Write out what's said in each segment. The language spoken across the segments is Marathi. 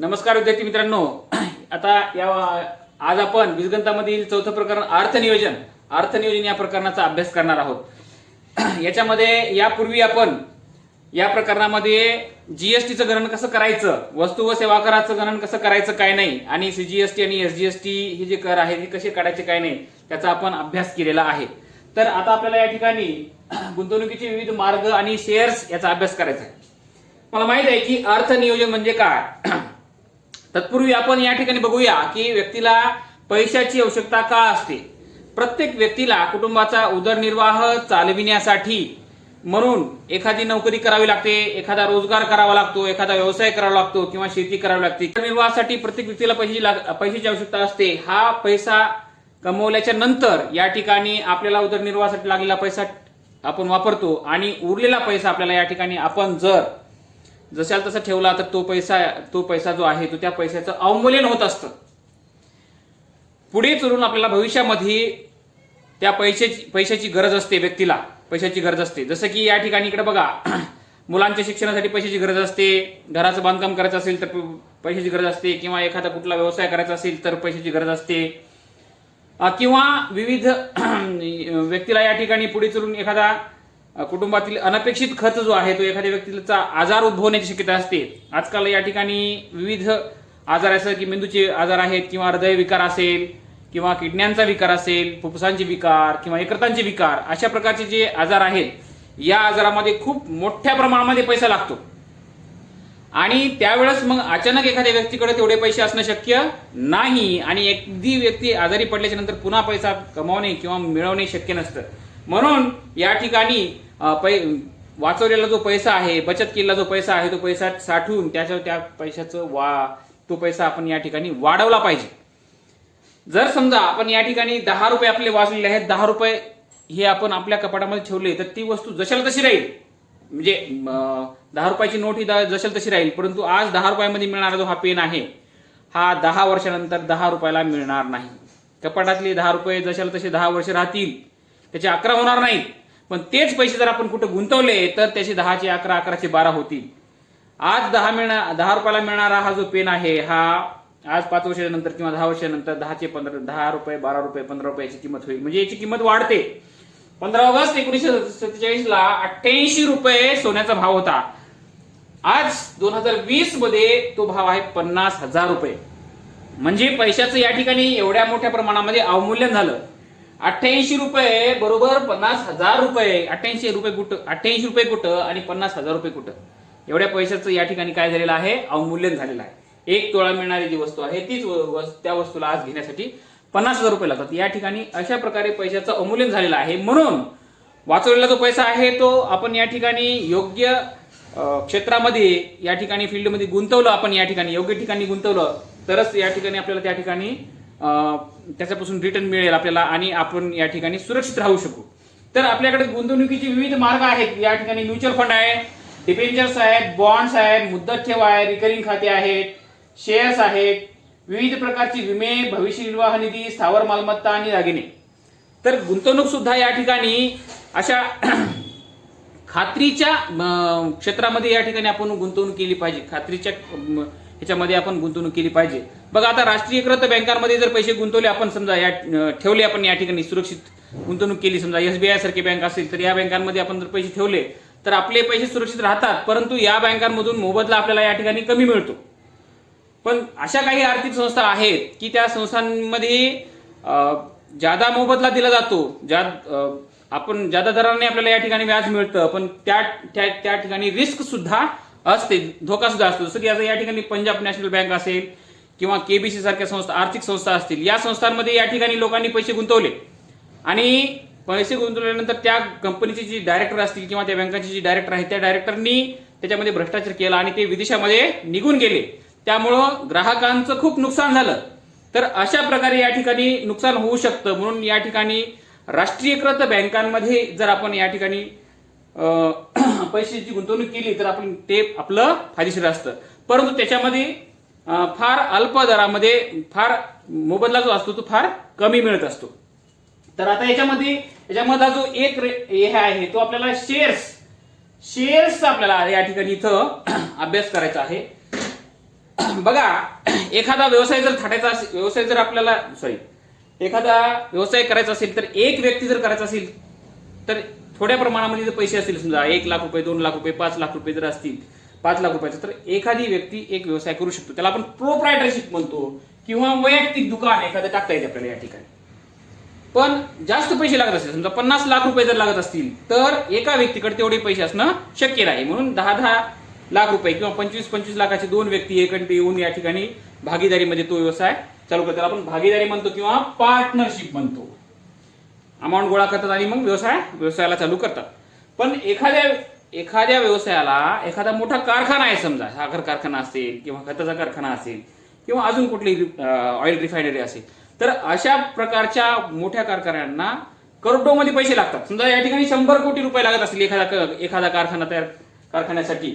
नमस्कार विद्यार्थी मित्रांनो. आता आज आपण बीजगणितामधील चौथं प्रकरण अर्थनियोजन या प्रकरणाचा अभ्यास करणार आहोत. याच्यामध्ये यापूर्वी आपण या प्रकरणामध्ये जीएसटीचं गणन कसं करायचं, वस्तू व सेवा कराचं गणन कसं करायचं काय नाही, आणि सीजीएसटी आणि एसजीएसटी हे जे कर आहेत हे कसे काढायचे काय नाही त्याचा आपण अभ्यास केलेला आहे. तर आता आपल्याला या ठिकाणी गुंतवणुकीचे विविध मार्ग आणि शेअर्स याचा अभ्यास करायचा आहे. मला माहित आहे की अर्थनियोजन म्हणजे काय. तत्पूर्वी आपण या ठिकाणी बघूया की व्यक्तीला पैशाची आवश्यकता का असते. प्रत्येक व्यक्तीला कुटुंबाचा उदरनिर्वाह चालविण्यासाठी म्हणून एखादी नोकरी करावी लागते, एखादा रोजगार करावा लागतो, एखादा व्यवसाय करावा लागतो किंवा शेती करावी लागते. उदरनिर्वाहासाठी प्रत्येक व्यक्तीला पैशाची आवश्यकता असते. हा पैसा कमवल्याच्या नंतर या ठिकाणी आपल्याला उदरनिर्वाहासाठी लागलेला पैसा आपण वापरतो आणि उरलेला पैसा आपल्याला या ठिकाणी आपण जर जशाला तसा ठेवला तर तो पैसा जो आहे तो त्या पैशाचं अवमूल्यन होत असतं. पुढे चलून आपल्याला भविष्यामध्ये त्या पैशाची गरज असते, व्यक्तीला पैशाची गरज असते. जसं की या ठिकाणी इकडे बघा, मुलांच्या शिक्षणासाठी पैशाची गरज असते, घराचं बांधकाम करायचं असेल तर पैशाची गरज असते, किंवा एखादा कुठला व्यवसाय करायचा असेल तर पैशाची गरज असते, किंवा विविध व्यक्तीला या ठिकाणी पुढे चलून एखादा कुटुंबातील अनपेक्षित खर्च जो आहे तो एखाद्या व्यक्तीचा आजार उद्भवण्याची शक्यता असते. आजकाल या ठिकाणी विविध आजार असं की मेंदूचे आजार आहेत, किंवा हृदयविकार असेल, किंवा किडण्यांचा विकार असेल, फुफ्फुसांचे विकार किंवा यकृतांचे विकार, अशा प्रकारचे जे आजार आहेत या आजारामध्ये खूप मोठ्या प्रमाणामध्ये पैसा लागतो. आणि त्यावेळेस मग अचानक एखाद्या व्यक्तीकडे तेवढे पैसे असणं शक्य नाही, आणि एखादी व्यक्ती आजारी पडल्याच्या नंतर पुन्हा पैसा कमावणे किंवा मिळवणे शक्य नसतं. म्हणून या ठिकाणी वाचवलेला जो पैसा आहे, बचत केलेला जो पैसा आहे, तो पैसा साठवून त्या पैशाचं तो पैसा आपण या ठिकाणी वाढवला पाहिजे. जर समजा आपण या ठिकाणी 10 रुपये आपले वाचलेले आहेत, 10 रुपये हे आपण आपल्या कपाटामध्ये ठेवले तर ती वस्तू जशाला तशी राहील. म्हणजे 10 रुपयाची नोट ही जशाला तशी राहील, परंतु आज 10 रुपयामध्ये मिळणारा जो हा पेन आहे हा 10 वर्षानंतर 10 रुपयाला मिळणार नाही. कपाटातले 10 रुपये जशाला तसे 10 वर्ष राहतील, त्याचे 11 होणार नाहीत. पण तेच पैसे जर आपण कुठे गुंतवले तर त्याचे 10चे 11, 11चे 12 होतील. आज 10 रुपयाला मिळणारा हा जो पेन आहे हा आज 5 वर्षानंतर किंवा 10 वर्षानंतर 10चे 15, 10 रुपये, 12 रुपये, 15 रुपयाची किंमत होईल. म्हणजे याची किंमत वाढते. 15 ऑगस्ट 1947 ला 88 रुपये सोन्याचा भाव होता. आज 2020 मध्ये तो भाव आहे 50,000 रुपये. म्हणजे पैशाचं या ठिकाणी एवढ्या मोठ्या प्रमाणामध्ये अवमूल्यन झालं. 88 रुपये बरोबर 50,000 रुपये. 88 रुपये कुठं आणि 50,000 रुपये कुठं, एवढ्या पैशाचं या ठिकाणी काय झालेलं आहे, अवमूल्यन झालेलं आहे. 1 तोळा मिळणारी जी वस्तू आहे तीच त्या वस्तूला आज घेण्यासाठी 50,000 रुपये लागतात. या ठिकाणी अशा प्रकारे पैशाचं अवमूल्यन झालेलं आहे. म्हणून वाचवलेला जो पैसा आहे तो आपण या ठिकाणी योग्य क्षेत्रामध्ये या ठिकाणी फील्डमध्ये गुंतवलं, आपण या ठिकाणी योग्य ठिकाणी गुंतवलं तरच या ठिकाणी आपल्याला त्या ठिकाणी त्याच्यापासून रिटर्न मिळेल आपल्याला, आणि आपण या ठिकाणी सुरक्षित राहू शकू. तर आपल्याकडे गुंतवणुकीचे विविध मार्ग आहेत. या ठिकाणी म्युच्युअल फंड आहे, डिबेंचर्स आहेत, बॉन्ड्स आहेत, मुदत ठेव आहे, रिकरिंग खाते आहेत, शेअर्स आहेत, विविध प्रकारचे विमे, भविष्य निर्वाह निधी, स्थावर मालमत्ता आणि दागिने. तर गुंतवणूक सुद्धा या ठिकाणी अशा खात्रीच्या क्षेत्रामध्ये या ठिकाणी आपण गुंतवणूक केली पाहिजे. खात्रीच्या ह्याच्यामध्ये आपण गुंतवणूक केली पाहिजे. बघा, आता राष्ट्रीयकृत बँकांमध्ये जर पैसे गुंतवले आपण, समजा ठेवले आपण या ठिकाणी सुरक्षित गुंतवणूक केली, समजा SBI सारखी बँक असेल तर या बँकांमध्ये आपण जर पैसे ठेवले तर आपले पैसे सुरक्षित राहतात. परंतु या बँकांमधून मोबदला आपल्याला या ठिकाणी कमी मिळतो. पण अशा काही आर्थिक संस्था आहेत की त्या संस्थांमध्ये जादा मोबदला दिला जातो, आपण जादा दराने आपल्याला या ठिकाणी व्याज मिळतं, पण त्या ठिकाणी रिस्क सुद्धा असते, धोका सुद्धा असतो. जसं की आता या ठिकाणी पंजाब नॅशनल बँक असेल किंवा KBC सारख्या संस्था, आर्थिक संस्था असतील, या संस्थांमध्ये या ठिकाणी लोकांनी पैसे गुंतवले आणि पैसे गुंतवल्यानंतर त्या कंपनीचे जे डायरेक्टर असतील किंवा त्या बँकाचे जे डायरेक्टर आहेत त्या डायरेक्टरनी त्याच्यामध्ये भ्रष्टाचार केला आणि ते विदेशामध्ये निघून गेले. त्यामुळं ग्राहकांचं खूप नुकसान झालं. तर अशा प्रकारे या ठिकाणी नुकसान होऊ शकतं. म्हणून या ठिकाणी राष्ट्रीयकृत बँकांमध्ये जर आपण या ठिकाणी पैशाची गुंतवणूक केली तर आपण ते आपलं फायदेशीर असतं. परंतु त्याच्यामध्ये फार अल्प दरामध्ये फार मोबदला जो असतो तो फार कमी मिळत असतो. तर आता याच्यामधला जो एक हे आहे तो आपल्याला शेअर्स आपल्याला या ठिकाणी इथं अभ्यास करायचा आहे. बघा, एखादा व्यवसाय जर थाटायचा व्यवसाय जर आपल्याला एखादा व्यवसाय करायचा असेल तर एक व्यक्ती जर करायचा असेल तर थोड्या प्रमाणामध्ये जर पैसे असतील, समजा 1,00,000 रुपये, 2,00,000 रुपये, 5,00,000 रुपये जर असतील, 5,00,000 रुपयाचं, तर एखादी व्यक्ती एक व्यवसाय करू शकतो. त्याला आपण प्रोप्रायटरशिप म्हणतो किंवा वैयक्तिक दुकान एखादं टाकता येते आपल्याला या ठिकाणी. पण जास्त पैसे लागत असतील, समजा 50,00,000 रुपये जर लागत असतील, तर एका व्यक्तीकडे तेवढे पैसे असणं शक्य नाही. म्हणून 10,00,000 रुपये किंवा 25,00,000 लाखाचे दोन व्यक्ती एकत्र येऊन या ठिकाणी भागीदारीमध्ये तो व्यवसाय चालू करतात. आपण भागीदारी म्हणतो किंवा पार्टनरशिप म्हणतो. अमाऊंट गोळा करतात आणि मग व्यवसायाला चालू करतात. पण एखाद्या व्यवसायाला एखादा मोठा कारखाना आहे, समजा साखर कारखाना असेल किंवा खताचा कारखाना असेल किंवा अजून कुठली ऑइल रिफायनरी असेल, तर अशा प्रकारच्या मोठ्या कारखान्यांना करोडोमध्ये पैसे लागतात. समजा या ठिकाणी 100 कोटी रुपये लागत असतील एखादा कारखान्यासाठी,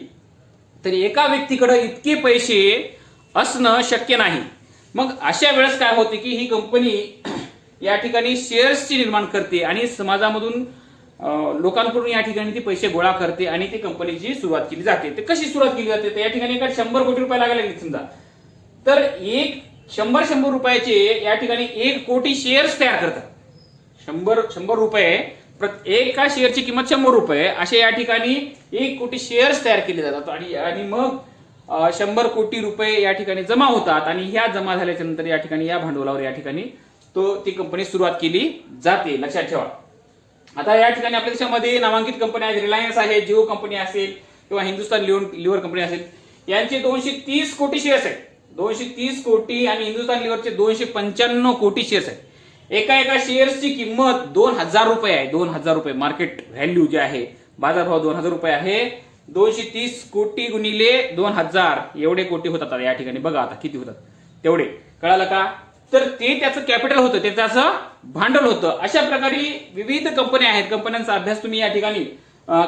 तर एका व्यक्तीकडे इतके पैसे असणं शक्य नाही. मग अशा वेळेस काय होते की ही कंपनी या ठिकाणी शेअर्सची निर्माण करते आणि समाजामधून लोकांकडून या ठिकाणी ती पैसे गोळा करते आणि ती कंपनीची सुरुवात केली जाते. तर कशी सुरुवात केली जाते? तर या ठिकाणी एका 100 कोटी रुपये लागायला लागले समजा, तर 100 रुपयाचे या ठिकाणी 1 कोटी शेअर्स तयार करतात. 100 रुपये, एका शेअरची किंमत 100 रुपये, असे या ठिकाणी 1 कोटी शेअर्स तयार केले जातात आणि मग 100 कोटी रुपये या ठिकाणी जमा होतात आणि ह्या जमा झाल्याच्या नंतर या ठिकाणी या भांडवलावर या ठिकाणी ती कंपनी सुरुवात केली जाते. लक्षात ठेवा. आता या ठिकाणी आपल्या देशामध्ये नामांकित कंपन्या आहेत, रिलायन्स आहे, जिओ कंपनी असेल किंवा हिंदुस्तान लिव्हर कंपनी असेल, यांचे 230 कोटी शेअर्स आहेत. 230 कोटी आणि हिंदुस्तान लिव्हरचे 295 कोटी शेअर्स आहेत. एका शेअर्सची किंमत 2,000 रुपये आहे. 2,000 रुपये मार्केट व्हॅल्यू जे आहे, बाजारभाव 2,000 रुपये आहे. 230 कोटी गुणिले 2,000 एवढे कोटी होतात. या ठिकाणी बघा आता किती होतात तेवढे. कळालं का? तर ते त्याचं कॅपिटल होतं, ते त्याचं भांडवल होतं. अशा प्रकारे विविध कंपन्या आहेत. कंपन्यांचा अभ्यास तुम्ही या ठिकाणी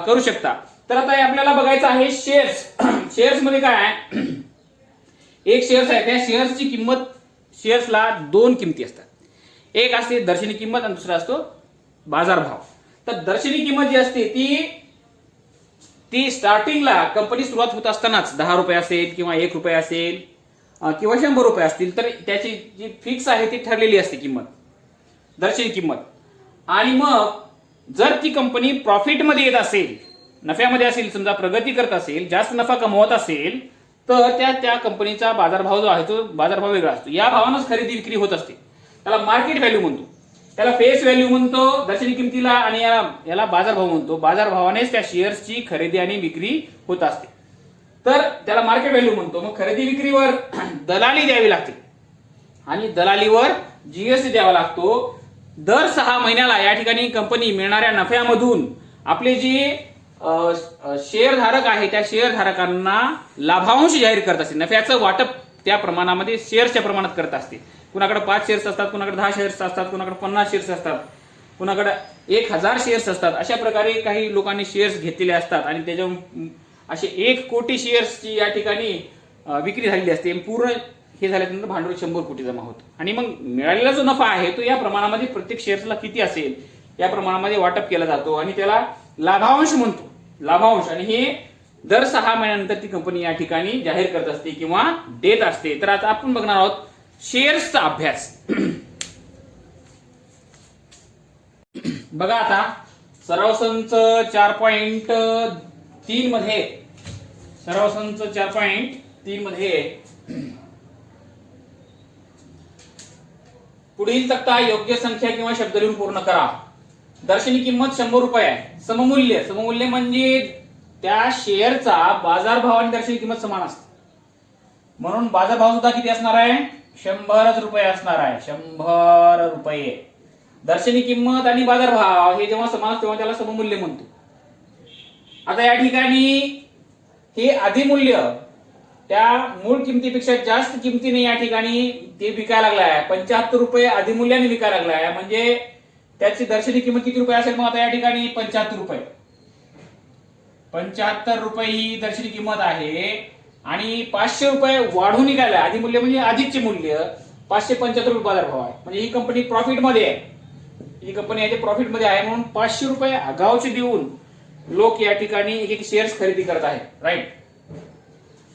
करू शकता. तर आता आपल्याला बघायचं आहे शेअर्स. शेअर्स मध्ये काय आहे? एक शेअर्स आहे, त्या शेअर्सची किंमत, शेअर्सला 2 किमती असतात. एक असते दर्शनी किंमत आणि दुसरा असतो बाजारभाव. तर दर्शनी किंमत जी असते ती स्टार्टिंगला कंपनी सुरुवात होत असतानाच 10 रुपये असेल किंवा 1 रुपये असेल किंवा 100 रुपये असतील, तर त्याची जी फिक्स आहे ती ठरलेली असते किंमत, दर्शनी किंमत. आणि मग जर ती कंपनी प्रॉफिटमध्ये येत असेल, नफ्यामध्ये असेल, समजा प्रगती करत असेल, जास्त नफा कमवत असेल, तर त्या कंपनीचा बाजारभाव जो आहे तो बाजारभाव वेगळा असतो. या भावानंच खरेदी विक्री होत असते. त्याला मार्केट व्हॅल्यू म्हणतो, त्याला फेस व्हॅल्यू म्हणतो दर्शनी किमतीला, आणि याला बाजारभाव म्हणतो. बाजारभावानेच त्या शेअर्सची खरेदी आणि विक्री होत असते, तर त्याला मार्केट व्हॅल्यू म्हणतो. मग खरेदी विक्रीवर दलाली द्यावी लागते आणि दलालीवर जीएसटी द्यावा लागतो. दर 6 महिन्याला या ठिकाणी कंपनी मिळणाऱ्या नफ्यामधून आपले जे शेअरधारक आहे त्या शेअरधारकांना लाभांश जाहीर करत असते. नफ्याचं वाटप त्या प्रमाणामध्ये शेअर्सच्या प्रमाणात करत असते. कुणाकडे 5 शेअर्स असतात, कुणाकडे 10 शेअर्स असतात, कुणाकडे 50 शेअर्स असतात, कुणाकडे 1,000 शेअर्स असतात. अशा प्रकारे काही लोकांनी शेअर्स घेतलेले असतात आणि त्याच्या असे 1 कोटी शेअर्सची या ठिकाणी विक्री झालेली असते. पूर्ण हे झाल्यानंतर भांडवल 100 कोटी जमा होतं आणि मग मिळालेला जो नफा आहे तो या प्रमाणामध्ये प्रत्येक शेअर्सला किती असेल या प्रमाणामध्ये वाटप केला जातो आणि त्याला लाभांश म्हणतो. लाभांश, आणि हे दर 6 महिन्यानंतर ती कंपनी या ठिकाणी जाहीर करत असते किंवा देत असते. तर आता आपण बघणार आहोत शेअर्सचा अभ्यास. बघा आता सराव संच 4.3 मध्ये, सराव संच 4.3 मध्ये पुढील तक्ता योग्य संख्या किंवा शब्द लिहून पूर्ण करा. दर्शनी किंमत 100 रुपये आहे. सममूल्य म्हणजे त्या शेअरचा बाजारभाव आणि दर्शनी किंमत समान असते, म्हणून बाजारभाव सुद्धा किती असणार आहे? 100 रुपये असणार आहे. 100 रुपये. दर्शनी किंमत आणि बाजारभाव हे जेव्हा समान असते तेव्हा त्याला सममूल्य म्हणतो. आता या ठिकाणी हे अधिमूल्य त्या मूळ किमतीपेक्षा जास्त किमतीने या ठिकाणी ते विकायला लागला आहे. 75 रुपये अधिमूल्याने विकायला लागला आहे, म्हणजे त्याची दर्शनी किंमत किती रुपये असेल? मग आता या ठिकाणी 75 रुपये. 75 रुपये ही दर्शनी किंमत आहे आणि 500 रुपये वाढून निघाला. अधिमूल्य म्हणजे अधिकचे मूल्य, 575 रुपये बाजारभाव आहे, म्हणजे ही कंपनी प्रॉफिट मध्ये आहे. ही कंपनी याच्या प्रॉफिट मध्ये आहे, म्हणून 500 रुपये आगाऊचे देऊन लोक या ठिकाणी एक शेअर्स खरेदी करत आहेत. राईट.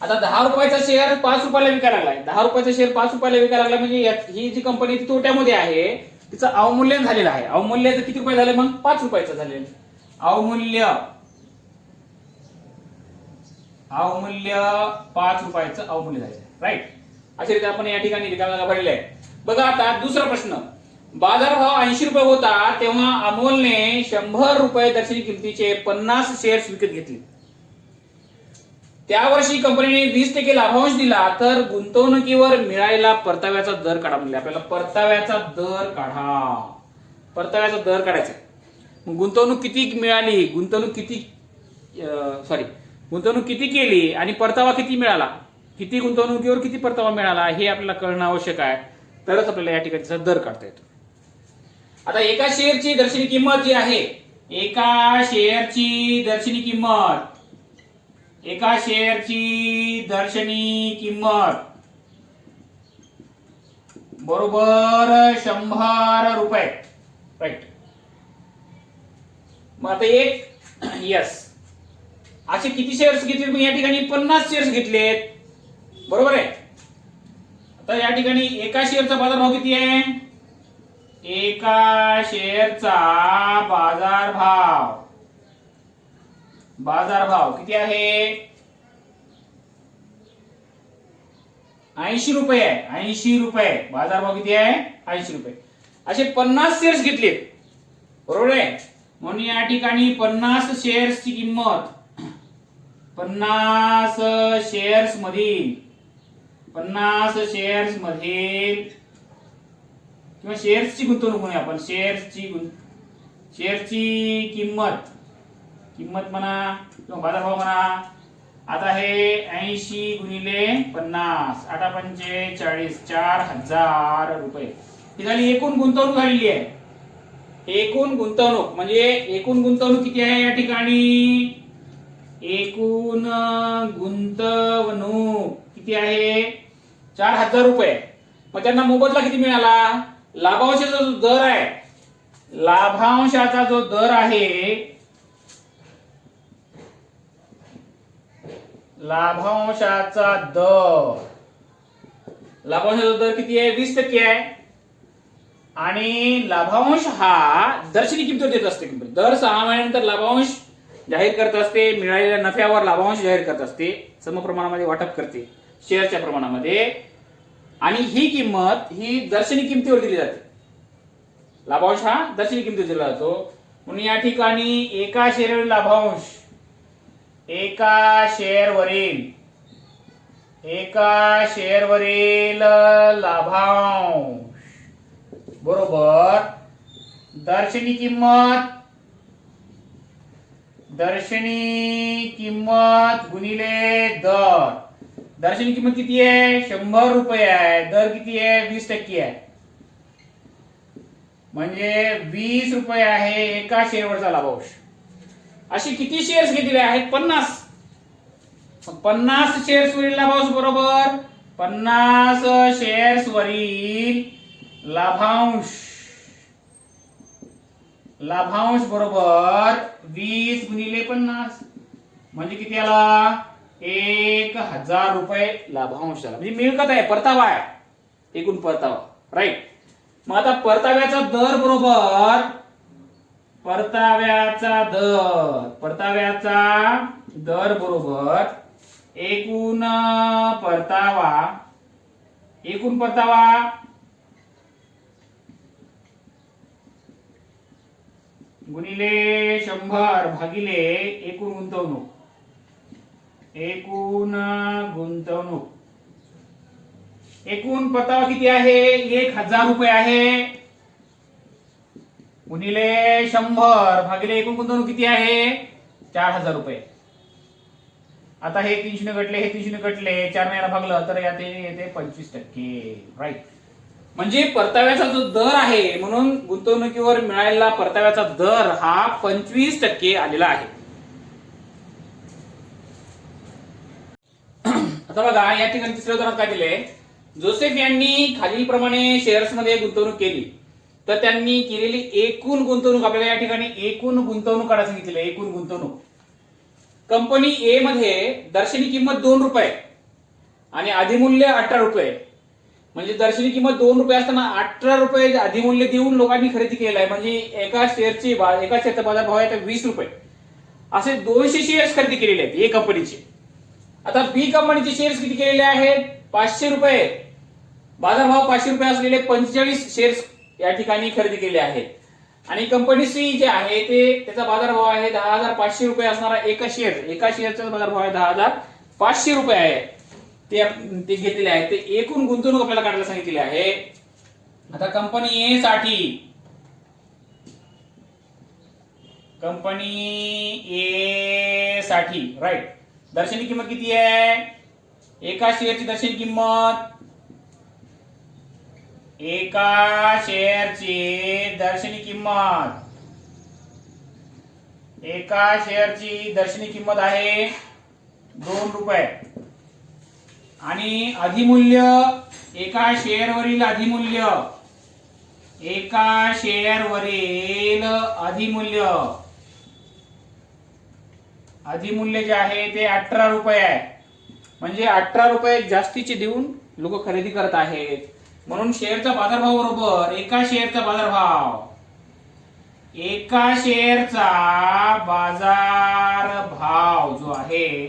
आता 10 रुपयाचा शेअर 5 रुपयाला विकायला लागलाय, 10 रुपयाचा शेअर 5 रुपयाला विकायला लागला म्हणजे ही जी कंपनी ती तोट्यामध्ये आहे, तिचं अवमूल्यन झालेलं आहे. अवमूल्य किती रुपये झाले मग? 5 रुपयाचं झालेलं. अवमूल्य 5 रुपयाचं अवमूल्य झालेलं आहे. राईट. अशा रीती आपण या ठिकाणी रिकाम्या भरलेलं आहे. बघा आता दुसरा प्रश्न. बाजारभाव 80 रुपये होता तेव्हा अमोलने 100 रुपये दर्शनी किमतीचे 50 शेअर्स विकत घेतले. त्या वर्षी कंपनीने 20% लाभांश दिला तर गुंतवणुकीवर मिळालेला परताव्याचा दर काढा म्हणले. आपल्याला परताव्याचा दर काढा. परताव्याचा दर काढायचा. गुंतवणूक किती मिळाली, गुंतवणूक किती केली आणि परतावा किती मिळाला, किती गुंतवणुकीवर किती परतावा मिळाला हे आपल्याला कळणं आवश्यक आहे. तरच आपल्याला या ठिकाणचा दर काढता येतो. आता एका शेअरची दर्शनी किंमत जी आहे, एका शेअरची दर्शनी किंमत बरोबर 100 रुपये. राईट. मग आता असे किती शेअर्स घेतले? मग या ठिकाणी 50 शेअर्स घेतलेत. बरोबर आहे. आता या ठिकाणी एका शेअरचा बाजारभाव किती आहे? एका शेअरचा बाजारभाव किती आहे? 80 रुपये आहे. 80 रुपये बाजारभाव किती आहे? 80 रुपये. असे 50 शेअर्स घेतलेत. बरोबर आहे. म्हणून या ठिकाणी 50 शेअर्सची किंमत 50 शेअर्स मधील किंवा शेअर्सची गुंतवणूक म्हणूया आपण. शेअर्सची किंमत म्हणा किंवा बाजारभाव म्हणा. आता हे 80 गुणिले 50 8 पंचे 40 4000 रुपये ही झाली एकूण गुंतवणूक झालेली आहे. एकूण गुंतवणूक म्हणजे एकूण गुंतवणूक किती आहे या ठिकाणी? एकूण गुंतवणूक किती आहे? 4000 रुपये. मग त्यांना मोबदला किती मिळाला? लाभांशाचा जो दर आहे, लाभांशाचा दर किती आहे? 20% आहे. आणि लाभांश हा दर्शनी किमतीवर देत असते. दर 6 महिन्यानंतर लाभांश जाहीर करत असते. मिळालेल्या नफ्यावर लाभांश जाहीर करत असते. समप्रमाणामध्ये वाटप करते शेअरच्या प्रमाणामध्ये. आणि ही किंमत ही दर्शनी किमतीवर दिली जाते. लाभांश हा दर्शनी किमतीवर दिला जातो. म्हणून या ठिकाणी एका शेअरवरील लाभांश बरोबर दर्शनी किंमत गुणिले दर. दर्शनी किंमत किती आहे? 100 रुपये आहे. दर किती आहे? 20% आहे. म्हणजे 20 रुपये आहे एका शेअरवरचा लाभांश. असे किती शेअर्स घेतलेले आहेत? 50. 50 शेअर्स वरील लाभांश बरोबर 50 शेअर्स वरील लाभांश बरोबर 20 गुणिले 50 म्हणजे किती आला? 1000 रुपये लाभांश झाला. म्हणजे मिळकत आहे, परतावा आहे, एकूण परतावा. राईट. मग आता परताव्याचा दर बरोबर एकूण परतावा गुणिले 100 भागिले एकूण गुंतवणूक. एकूण परतावा किती आहे? 1000 रुपये आहे. गुणिले 100 भागिले एकूण गुंतवणूक किती आहे? 4000 रुपये. आता हे 300 घटले, हे 300 घटले, 4 ने भागलं तर यात येते 25%. राईट. म्हणजे परताव्याचा जो दर आहे, म्हणून गुंतवणुकीवर मिळालेला परताव्याचा दर हा 25% आलेला आहे. आता बघा या ठिकाणी तिसऱ्या उदाहरणात काय दिलंय? जोसेफ यांनी खालीलप्रमाणे शेअर्समध्ये गुंतवणूक केली तर त्यांनी केलेली एकूण गुंतवणूक, आपल्याला या ठिकाणी एकूण गुंतवणूक काढायला सांगितलेली आहे. एकूण गुंतवणूक कंपनी ए मध्ये दर्शनी किंमत 2 रुपये आणि अधिमूल्य 18 रुपये. म्हणजे दर्शनी किंमत 2 रुपये असताना 18 रुपये अधिमूल्य देऊन लोकांनी खरेदी केलेला आहे. म्हणजे एका शेअरचा बाजारभाव आहे 20 रुपये. असे 200 शेअर्स खरेदी केलेले आहेत ए कंपनीचे. आता बी कंपनीचे शेअर्स किती केलेले आहेत? 500 रुपये. बाजारभाव 500 रुपये असलेले 45 शेअर्स या ठिकाणी खरेदी केले आहेत. आणि कंपनी सी जे आहे त्याचा बाजारभाव आहे 10,500 रुपये असणारा एका शेअरचा बाजारभाव आहे 10,500 रुपये आहे. ते घेतलेले आहेत. ते एकूण गुंतवणूक आपल्याला काढायला सांगितलेली आहे. आता कंपनी ए साठी राईट दर्शनी किंमत किती आहे? एका शेअरची दर्शनी किंमत आहे 2 रुपये. आणि अधिमूल्य एका शेअरवरील अधिमूल्य जे आहे ते 18 रुपये आहे. म्हणजे 18 रुपये जास्तीचे देऊन लोक खरेदी करत आहेत. म्हणून शेअरचा बाजारभाव बरोबर एका शेअरचा बाजारभाव जो आहे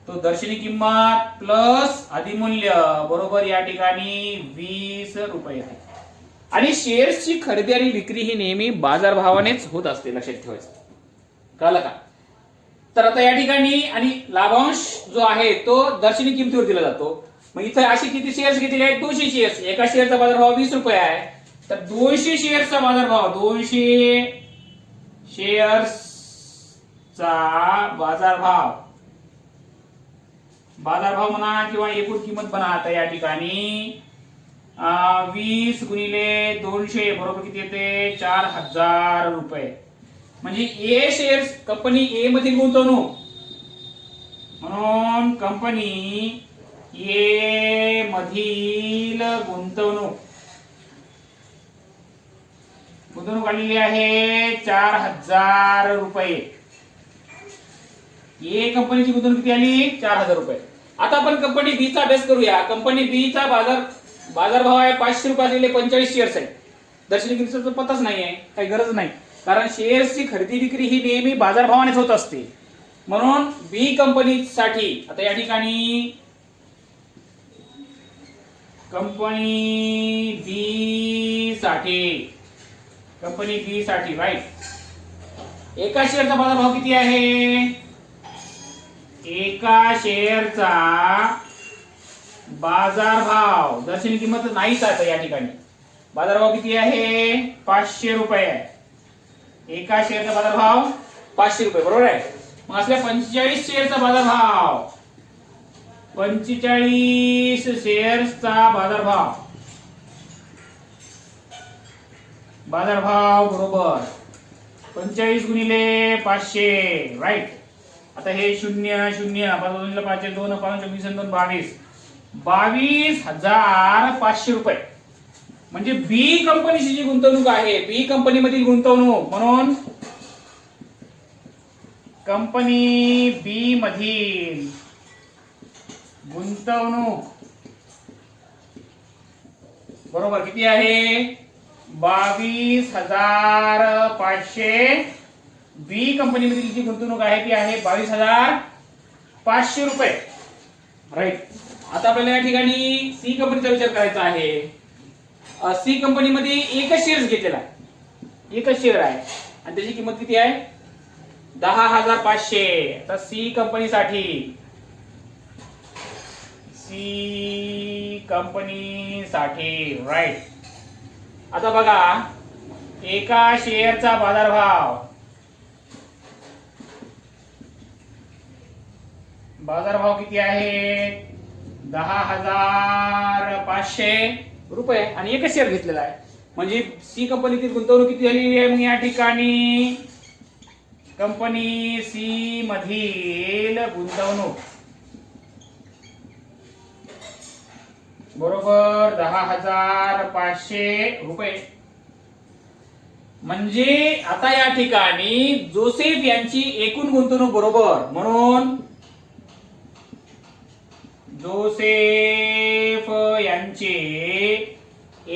तो दर्शनी किंमत प्लस अधिमूल्य बरोबर या ठिकाणी 20 रुपये आहे. आणि शेअर्सची खरेदी आणि विक्री ही नेहमी बाजारभावानेच होत असते, लक्षात ठेवायचं. कळलं का? तर आता या ठिकाणी आणि लाभांश जो आहे तो दर्शनी किमतीवर दिला जातो. मग इथे असे किती शेअर्स घेतलेले आहेत? 200 शेअर्स. एका शेअरचा बाजारभाव 20 रुपये आहे. तर 200 शेअर्सचा बाजारभाव म्हणा किंवा एकूण किंमत म्हणा. आता या ठिकाणी 20 गुणिले 200 बरोबर किती येते? 4,000 रुपये. म्हणजे ए शेअर्स कंपनी ए मधील गुंतवणूक म्हणून कंपनी ए मधील गुंतवणूक आलेली आहे 4,000 रुपये. ए कंपनीची गुंतवणूक किती आली? 4,000 रुपये. आता आपण कंपनी बी चा अभ्यास करूया. कंपनी बी चा बाजारभाव आहे 500 रुपये असलेले 45 शेअर्स आहेत. दर्शनी किमतीचा पत्ताच नाही आहे, काही गरज नाही. कारण शेअर्सची खरेदी विक्री ही नेहमी बाजारभावानेच होत असते. म्हणून बी कंपनीसाठी आता या ठिकाणी कंपनी बी साठी राईट एका शेअरचा बाजारभाव किती आहे? एका शेअरचा बाजारभाव दर्शनी किंमत नाहीच आहे. या ठिकाणी बाजारभाव किती आहे? 500 रुपये आहे. एका शेअरचा बाजारभाव 500 रुपये बरोबर आहे. मग असल्या 45 शेअरचा बाजारभाव 45 शेअर्सचा बाजारभाव बरोबर 45 गुणिले 500 राईट. आता हे 0 0 5 5 2 5 20 2 22 22,500 रुपये. म्हणजे बी कंपनीची जी गुंतवणूक आहे बी कंपनी मधील गुंतवणूक म्हणून कंपनी बी मधील गुंतवणूक बरोबर किती आहे? 22,500. बी कंपनी मधील जी गुंतवणूक आहे ती आहे 22,500 रुपये राईट. आता आपल्याला या ठिकाणी सी कंपनीचा विचार करायचा आहे. सी कंपनी मध्ये एकच शेअर घेतलेला आहे, एकच शेअर आहे आणि त्याची किंमत किती आहे? 10,500. तर सी कंपनीसाठी राईट. आता बघा एका शेअरचा बाजारभाव किती आहे? 10,500 रुपये आणि एकच शेअर घेतलेला आहे. म्हणजे सी कंपनीतील गुंतवणूक किती झालेली आहे? मग या ठिकाणी कंपनी सी मधील गुंतवणूक बरोबर 10,500 रुपये. म्हणजे आता या ठिकाणी जोसेफ यांची एकूण गुंतवणूक बरोबर म्हणून जोसेफ यांचे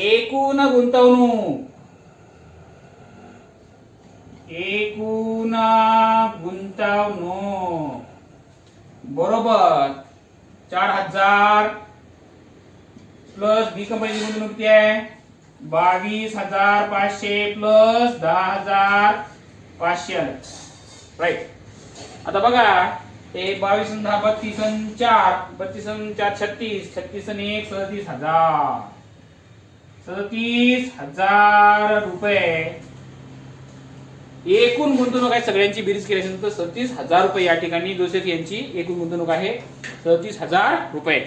एकूण गुंतवणूक बरोबर 4,000 प्लस बी कंपनीची गुंतवणूक किती आहे 22,500 प्लस 10,500 राईट. आता बघा ते 22 आणि 10 32 आणि 4 32 आणि 4 36 36 आणि 1 37,000 रुपये एकूण गुंतवणूक आहे. सगळ्यांची बेरीज केल्यानंतर 37,000 रुपये या ठिकाणी जोसेफ यांची एकूण गुंतवणूक आहे 37,000 रुपये.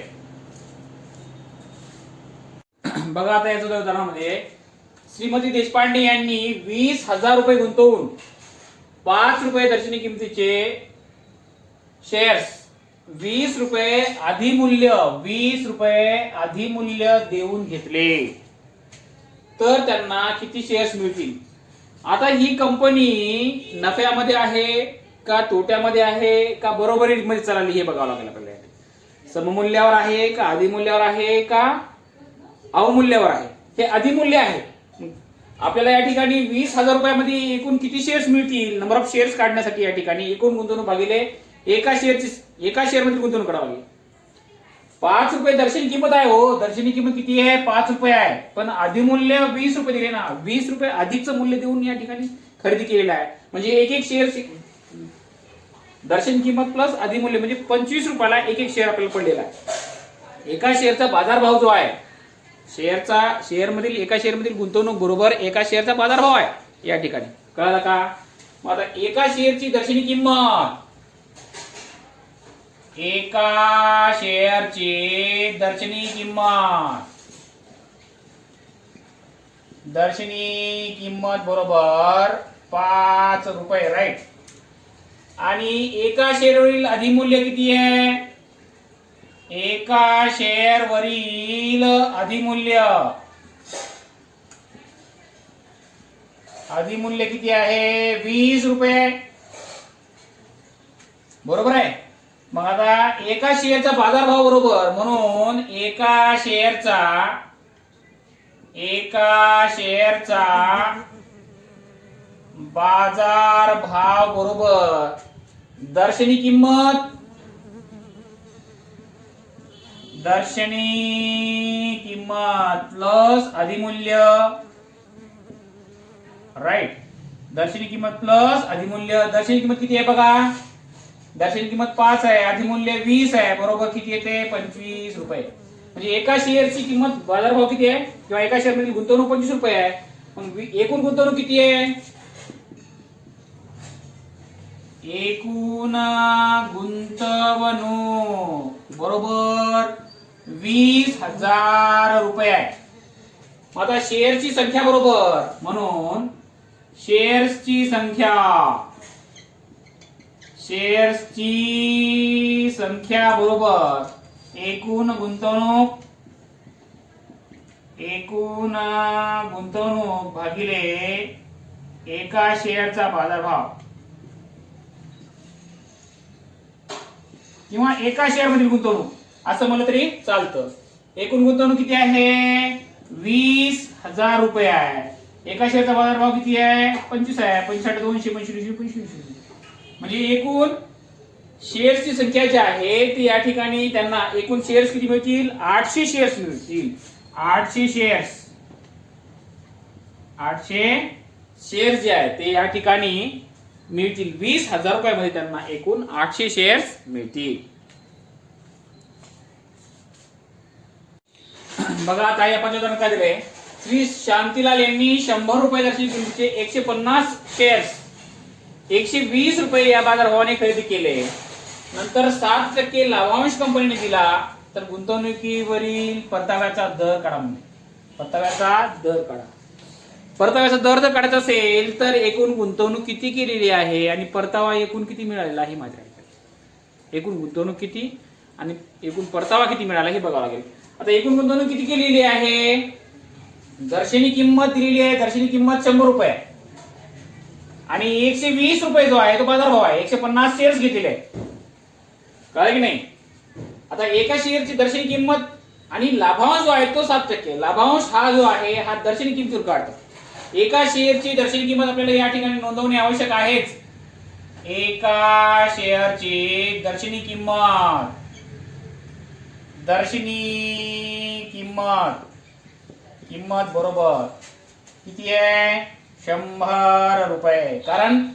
बघा आता याच्या उदाहरणामध्ये श्रीमती देशपांडे यांनी 20,000 रुपये गुंतवून 5 रुपये दर्शनी किमतीचे शेअर्स 20 रुपये अधिमूल्य देऊन घेतले तर त्यांना किती शेअर्स मिळतील. आता ही कंपनी नफ्यामध्ये आहे का तोट्यामध्ये आहे का बरोबरीमध्ये चालली हे बघावं लागेल आपल्याला. सममूल्यावर आहे का अधिमूल्यावर आहे का अवमूल्यावर आहे. हे अधिमूल्य आहे. आपल्याला या ठिकाणी 20,000 रुपयामध्ये एकूण किती शेअर्स मिळतील नंबर ऑफ शेअर्स काढण्यासाठी या ठिकाणी एकूण गुंतवणूक भागिले एका शेअर मध्ये गुंतवणूक करावी लागेल. 5 रुपये दर्शनी किंमत आहे हो. दर्शनी किंमत किती आहे 5 रुपये आहे पण अधिमूल्य 20 रुपये दिले ना. 20 रुपये अधिकचं मूल्य देऊन या ठिकाणी खरेदी केलेलं आहे. म्हणजे एक शेअर दर्शनी किंमत प्लस अधिमूल्य म्हणजे 25 रुपयाला एक शेअर आपल्याला पडलेला आहे. एका शेअरचा बाजारभाव जो आहे एका शेअर मधील गुंतवणूक बरोबर एका शेअरचा बाजारभाव आहे या ठिकाणी. कळालं का. मग आता एका शेअरची दर्शनी किंमत दर्शनी किंमत बरोबर 5 रुपये राईट. आणि एका शेअरवरील अधिमूल्य किती आहे एका शेअरवरील अधिमूल्य किती आहे 20 रुपये बरोबर आहे. मग आता एका शेअरचा बाजारभाव बरोबर म्हणून एका शेअरचा बाजारभाव बरोबर दर्शनी किंमत प्लस अधिमूल्य राईट. दर्शनी किंमत प्लस अधिमूल्य. दर्शनी किंमत किती आहे बघा. दर्शनी किंमत 5 आहे अधिमूल्य 20 आहे बरोबर किती येते 25 रुपये. म्हणजे एका शेअरची किंमत बाजारभाव किती आहे किंवा एका शेअर मधील गुंतवणूक 25 रुपये आहे. मग एकूण गुंतवणूक किती आहे एकूण गुंतवणूक बरोबर 20,000 रुपये आहे. आता शेअरची संख्या बरोबर म्हणून शेअर्सची संख्या बरोबर एकूण गुंतवणूक भागिले एका शेअरचा बाजारभाव किंवा एका शेअर मधील गुंतवणूक असं म्हणलं तरी चालतं. एकूण गुंतवणूक किती आहे 20,000 रुपये आहे. एका शेअरचा बाजारभाव किती आहे 25 आहे. 25 200 25 म्हणजे एकूण शेअर्सची संख्या जी आहे ती या ठिकाणी त्यांना एकूण शेअर्स किती मिळतील 800 शेअर्स मिळतील. 800 शेअर्स जे आहे ते या ठिकाणी मिळतील 20,000 रुपयामध्ये त्यांना एकूण 800 शेअर्स मिळतील. बघा आता या पंचोदान काय दिले. श्री शांतीलाल यांनी 100 रुपये दर्शनी किमतीचे 150 शेअर्स 120 रुपये या बाजारभावाने खरेदी केले. नंतर 7% लाभांश कंपनीने दिला तर गुंतवणुकीवरील परताव्याचा दर काढा. परताव्याचा दर जर काढायचा असेल तर एकूण गुंतवणूक किती केलेली आहे आणि परतावा एकूण किती मिळालेला आहे माहिती आहे. एकूण गुंतवणूक किती आणि एकूण परतावा किती मिळाला हे बघावं लागेल. आता एकूण गुंतवणूक किती केलेली आहे दर्शनी किंमत दिलेली आहे. दर्शनी किंमत 100 रुपये आणि 120 रुपये जो आहे तो बाजारभाव आहे. 150 शेअर्स घेतलेले आहे कळलं की नाही. आता एका शेअरची दर्शनी किंमत आणि लाभांश जो आहे तो 7%. लाभांश हा जो आहे हा दर्शनी किंमतीवर काढतो. एका शेअरची दर्शनी किंमत आपल्याला या ठिकाणी नोंदवणे आवश्यक आहेच. एका शेअरची दर्शनी किंमत बरोबर किती आहे? 100 रुपये. कारण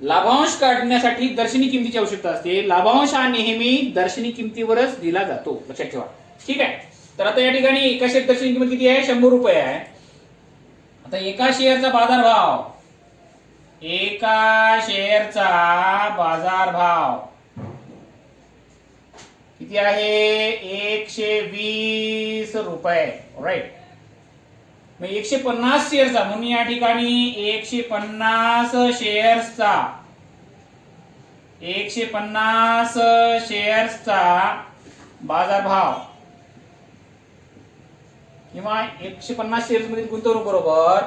लाभांश काढण्यासाठी दर्शनी किमतीची आवश्यकता असते. लाभांश हा नेहमी दर्शनी किमतीवरच दिला जातो, लक्षात ठेवा. ठीक आहे. तर आता या ठिकाणी एका शेअर दर्शनी किंमत किती आहे? 100 रुपये आहे. आता एका शेअरचा बाजारभाव किती आहे? 120 रुपये. राईट. मग 150 शेअरचा, म्हणून या ठिकाणी 150 शेअर्सचा बाजारभाव किंवा 150 शेअर्स मध्ये गुंतवणूक बरोबर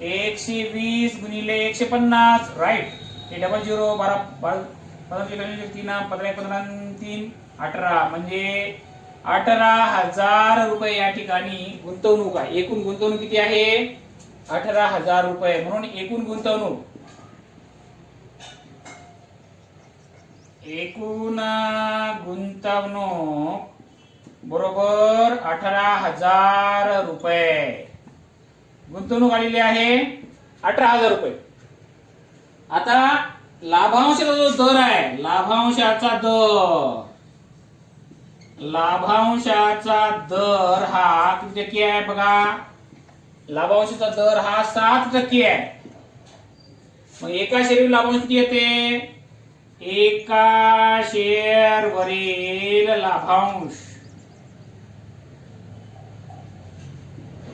120 गुणिले 150. राईट. हे डबल 0 3 18 म्हणजे 18,000 रुपये या ठिकाणी गुंतवणूक आहे. एकूण गुंतवणूक किती आहे? 18,000 रुपये. म्हणून एकूण गुंतवणूक बरोबर 18,000 रुपये. गुंतवणूक आलेली आहे 18,000 रुपये. आता लाभांशाचा जो दर आहे, लाभांशाचा दर हा किती टक्के आहे बघा? लाभांशाचा दर हा 7% आहे. मग एका शेअरवरील लाभांश किती येते? एका शेअरवरील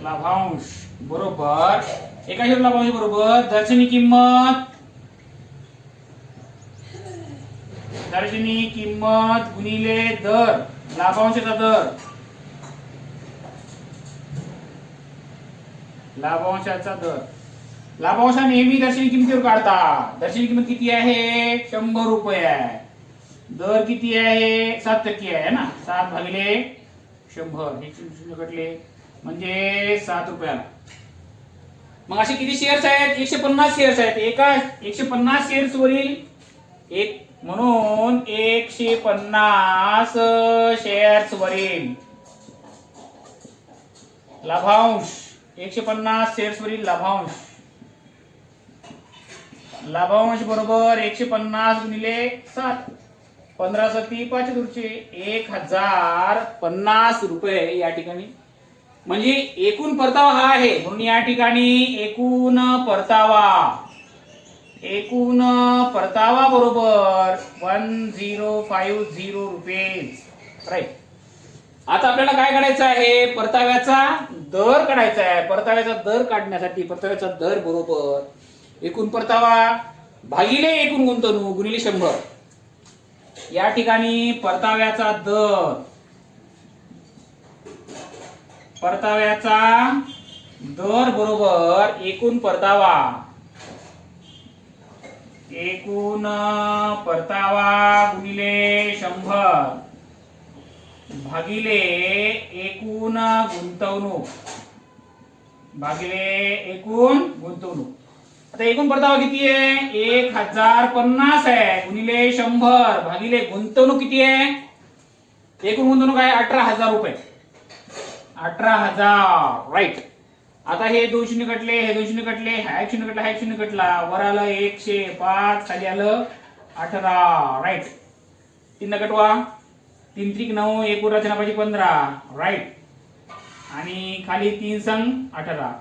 लाभांश बरोबर एका शेअर लाभांश बरोबर दर्शनी किंमत गुणिले दर, लाभांशाचा दर. लाभांश नेहमी दर्शनी किंमतीवर काढतात. दर्शनी किंमत किती आहे? 100 रुपये आहे. दर किती आहे? 7% आहे ना. 7 भागिले 100 हे शून्य कटले म्हणजे 7 रुपयाला. मग असे किती शेअर्स आहेत? 150 शेअर्स आहेत. एका 150 शेअर्स वरील म्हणून 150 शेअर्स वरील लाभांश, 150 शेअर्स वरील लाभांश बरोबर 150 गुणिले 7 15 7 5 दूरचे 1050 रुपये या ठिकाणी. म्हणजे एकूण परतावा हा आहे. म्हणून या ठिकाणी एकूण परतावा बरोबर 1050 रुपीज. राईट. आता आपल्याला काय काढायचं आहे? परताव्याचा दर काढायचा आहे. परताव्याचा दर काढण्यासाठी परताव्याचा दर बरोबर एकूण परतावा भागिले एकूण गुंतवणूक गुणिले 100. या ठिकाणी परताव्याचा दर बरोबर एकूण परतावा गुणिले 100 भागिले एकूण गुंतवणूक. आता एकूण परतावा किती आहे? 1050 आहे गुणिले 100 भागिले गुंतवणूक किती आहे? एकूण गुंतवणूक आहे 18,000 रुपये. 18,000. राईट. आता हे 2 शून्य कटले, हे 2 शून्य कटले, हा 1 शून्य कटला, हा 1 शून्य कटला, वर आलं 105, खाली आलं 18. राईट. 3 कटवा, 3 त्रिक 9, 1 उरला 15. राईट. आणि खाली 3 संग 18.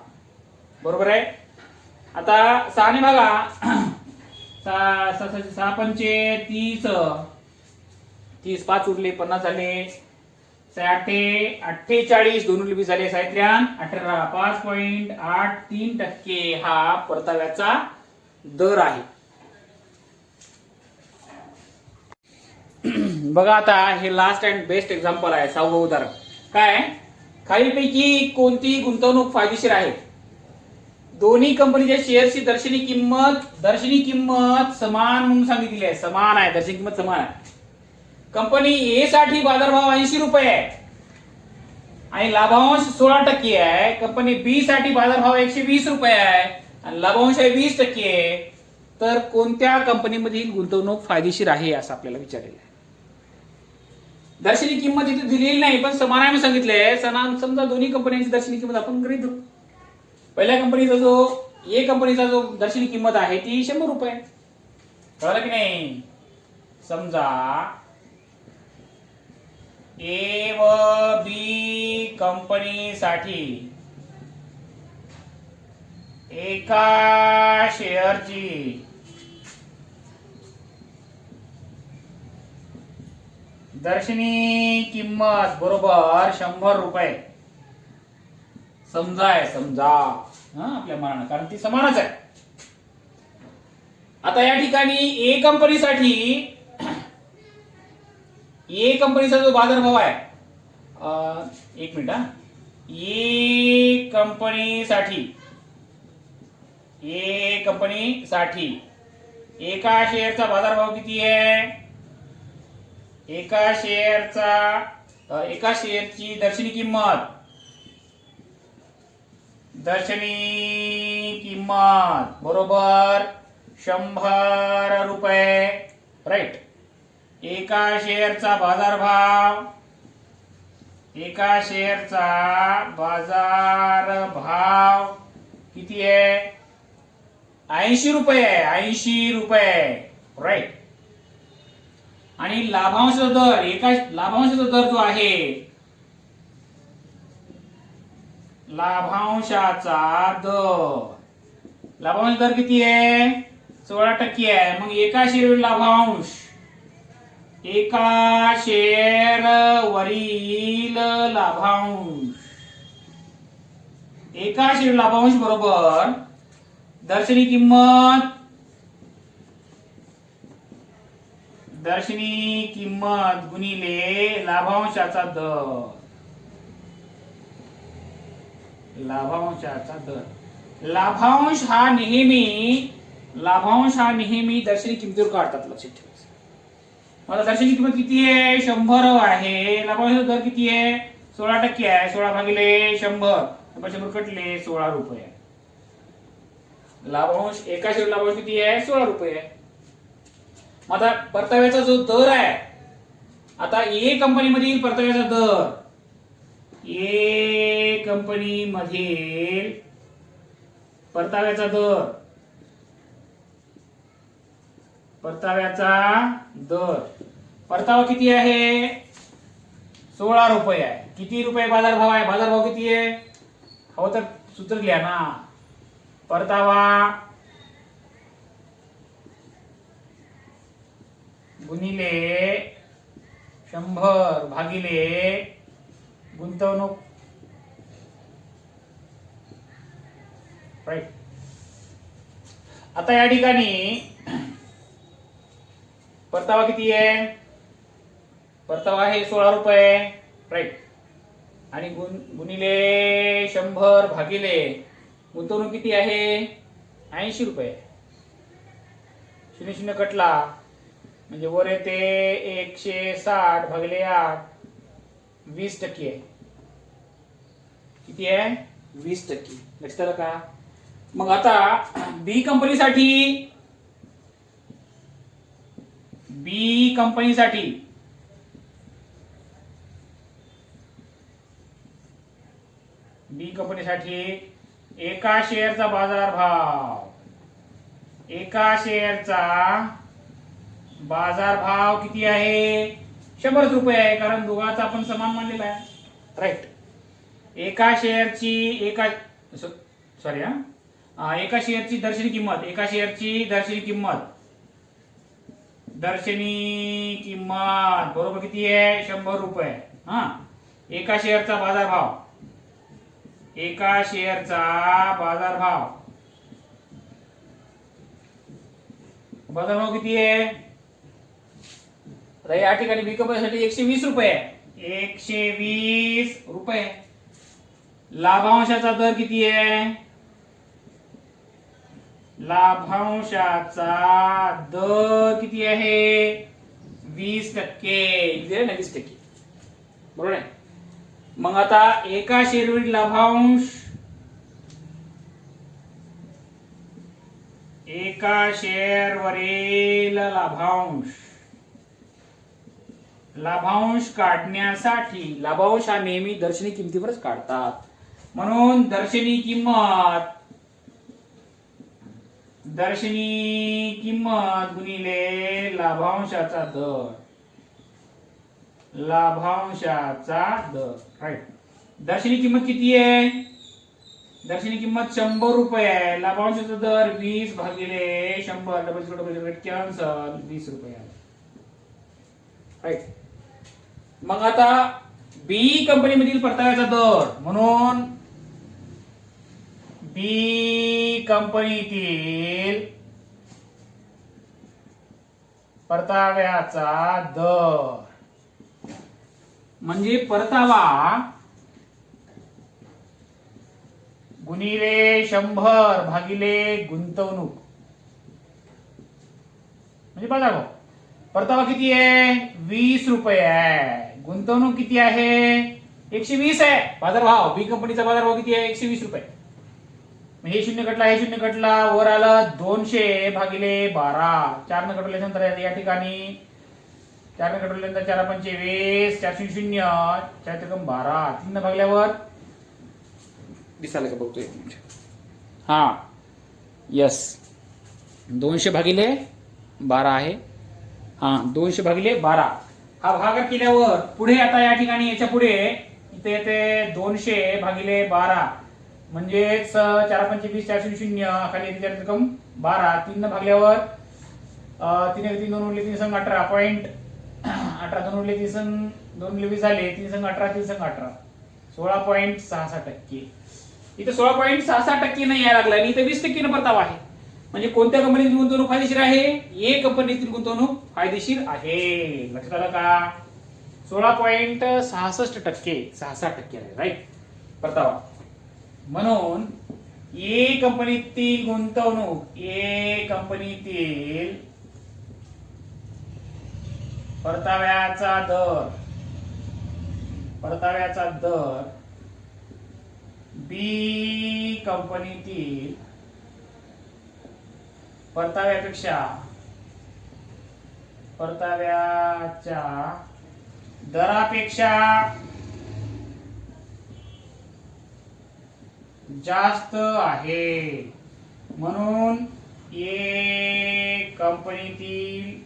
बरोबर आहे. आता 6 ने बघा, 6 पंचे 30, 30 5 उरले 50 झाले, 48 दोन 20 झाले, 18 5.83% हा परताव्याचा दर आहे. बघा आता हे लास्ट अँड बेस्ट एक्झाम्पल आहे. 6वं उदाहरण काय? खालीलपैकी कोणती गुंतवणूक फायदेशीर आहे? दोन्ही कंपनीच्या शेअरची दर्शनी किंमत समान म्हणून सांगितलेली आहे. समान आहे, दर्शनी किंमत समान आहे. कंपनी ए साठी बाजारभाव 80 रुपये आहे आणि लाभांश 16% आहे. कंपनी बी साठी बाजारभाव 120 रुपये आहे आणि लाभांश आहे 20% आहे. तर कोणत्या कंपनीमधील गुंतवणूक फायदेशीर आहे असं आपल्याला विचारलेलं आहे. दर्शनी किंमत इथे दिलेली नाही पण समान आहे सांगितलंय. समजा दोन्ही कंपन्यांची दर्शनी किंमत आपण गृहीत धरू. पहिल्या कंपनीचा जो ए कंपनीचा जो दर्शनी किंमत आहे ती 100 रुपये. कळलं की नाही? समजा ए व बी कंपनीसाठी एका शेअरची दर्शनी किंमत बरोबर 100 रुपये. समजा आपल्या मनानं, कारण ती समानच आहे. आता या ठिकाणी ए कंपनीचा जो बाजारभाव आहे, एक मिनिट हा, ए कंपनीसाठी एका शेअरचा बाजारभाव किती आहे? एका शेअरची दर्शनी किंमत बरोबर 100 रुपये. राईट. एका शेअरचा बाजारभाव किती आहे? 80 रुपये आहे. 80 रुपये. राईट. आणि लाभांशाचा दर जो आहे, लाभांशाचा दर किती आहे? 16% आहे. मग एका शेअर लाभांश, एका शेअर वरील लाभांश बरोबर दर्शनी किंमत गुणिले लाभांशाचा दर. लाभांश हा नेहमी दर्शनी किमतीवर काढतात, लक्षात ठेवायचं. मला दर्शनी किंमत किती आहे? 100 आहे. लाभांशाचा दर किती आहे? 16% आहे. 16 भागिले 100, 100 कटले 16 रुपये. लाभांश, एका शेअर लाभांश किती आहे? 16 रुपये आहे. आता परताव्याचा जो दर आहे, आता ए कंपनीमधील परताव्याचा दर, परतावा किती आहे? 16 रुपये आहे. किती रुपये बाजारभाव आहे? बाजारभाव किती आहे? हो तर सूत्र लिहा ना. परतावा गुणिले 100 भागिले गुंतवणूक. राईट. आता या ठिकाणी परतावा किती आहे? परतावा आहे 16 रुपये. राईट. आणि गुणिले 100 भागिले गुंतवणूक किती आहे? 80 रुपये. 0 कटला म्हणजे वर येते 160 भागिले 8, 20% आहे. किती आहे? 20%. लक्षात आलं का? मग आता बी कंपनीसाठी एका शेअरचा बाजारभाव किती आहे? 100 रुपये आहे, कारण दोघांचा आपण समान मानलेला आहे. राईट. एका शेअरची दर्शनी किंमत बरोबर किती आहे? 100 रुपये. हा. एका शेअरचा बाजारभाव किती आहे? तर या ठिकाणी बी कंपनीसाठी 120 रुपये. 120 रुपये. लाभांशाचा दर किती आहे? लाभांशाचा दर किती आहे? 20% दिले ना 20%. बरोबर आहे. मग आता एका शेअरवरील लाभांश, एका शेअरवरील लाभांश काढण्यासाठी, लाभांश हा नेहमी दर्शनी किमतीवरच काढतात, म्हणून दर्शनी किंमत गुणिले लाभांशाचा दर, राईट. दर्शनी किंमत किती आहे? दर्शनी किंमत 100 रुपये आहे. लाभांशाचा दर 20 भागिले 100, डबल कॅन्सल, 20 रुपये आहे, राईट. मग आता बी कंपनीमधील परताव्याचा दर, म्हणून बी कंपनीतील परताव्याचा दर म्हणजे परतावा गुणिले 100 भागिले गुंतवणूक. म्हणजे बघा भाऊ, परतावा किती आहे? 20 रुपये आहे. गुंतवणूक किती आहे? 120 आहे. बाजारभाव, बी कंपनीचा बाजारभाव किती आहे? 120 रुपये. हे शून्य कटला, हे शून्य कटला, वर आलं 200 भागिले 12. 4 न कटवल्यानंतर या ठिकाणी 4 न कटवल्यानंतर 4 पंचे 20, 4 शून्य 4 त्रिकम 12, 3 न भागल्यावर दिसायला का बघतो एक मिनिट. हा, यस, 200 भागिले 12 आहे. हा, 200 भागिले 12 हा भागाकार केल्यावर पुढे आता या ठिकाणी याच्या पुढे इथे येते 200 भागिले 12 म्हणजेच 4 पंचे 20, 4 शून्य खाली येते 4 त्रिकम 12, 3 न भागल्यावर 3 1 3 2 उरले 3 संग 18 2 उरले 3 संग 2 उरले 20 झाले, 3 संग 18 3 संग 18 16.66%. इथे 16.66% नाही यायला लागला आणि इथे 20% परतावा आहे. म्हणजे कोणत्या कंपनीतील गुंतवणूक फायदेशीर आहे? ए कंपनीतील गुंतवणूक फायदेशीर आहे. लक्षात आलं का? 16.66%, 66% आहे, राईट, परतावा. म्हणून ए कंपनीतील गुंतवणूक, ए कंपनीतील परताव्याचा दर बी कंपनीतील परताव्याच्या दरापेक्षा जास्त आहे. म्हणून ए कंपनीतील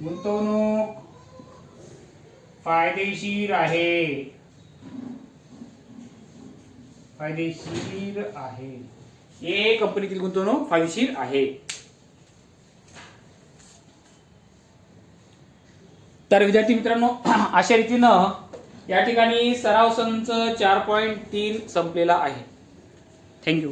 गुंतवणूक फायदेशीर आहे. ए कंपनीतील गुंतवणूक फायदेशीर आहे. तर विद्यार्थी मित्रांनो, अशा रीतीनं या ठिकाणी सराव संच 4.3 संपलेला आहे. थँक्यू.